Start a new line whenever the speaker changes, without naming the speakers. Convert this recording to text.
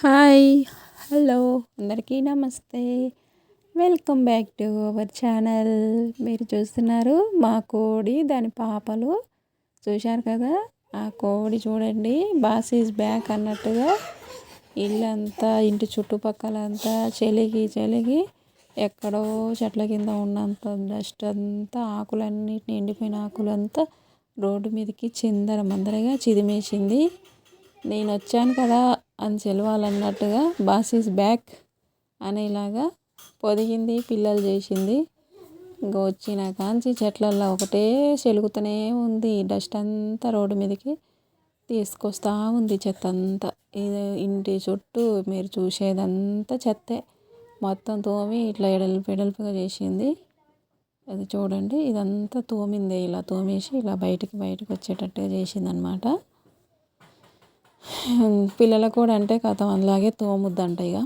Hi hello అందరికీ నమస్తే. Welcome back to our channel. మీరు చూస్తున్నారు మా కోడి దాని పాపలు. చూశారు కదా, ఆ కోడి చూడండి, బాస్ ఈజ్ బ్యాక్ అన్నట్టుగా ఇల్లంతా ఇంటి చుట్టుపక్కలంతా చలిగి ఎక్కడో చెట్ల కింద ఉన్నంత డస్ట్ అంతా, ఆకులన్నిటిని, ఎండిపోయిన ఆకులంతా రోడ్డు మీదకి చిందరమందరగా చిదిమేసింది. నేను వచ్చాను కదా అని చెలవాలన్నట్టుగా బాస్ ఈజ్ బ్యాక్ అనేలాగా పొదిగింది, పిల్లలు చేసింది. ఇంకా వచ్చిన కాంచి చెట్లల్లో ఒకటే చెలుగుతూనే ఉంది. డస్ట్ అంతా రోడ్డు మీదకి తీసుకొస్తూ ఉంది, చెత్త అంతా. ఇది ఇంటి చుట్టూ మీరు చూసేదంతా చెత్తే. మొత్తం తోమి ఇట్లా ఎడల్పుగా చేసింది. అది చూడండి, ఇదంతా తోమిందే, ఇలా తోమేసి ఇలా బయటకు వచ్చేటట్టుగా చేసిందనమాట. పిల్లలకు కూడా అంటే కథ అలాగే తోముద్దంట. ఇక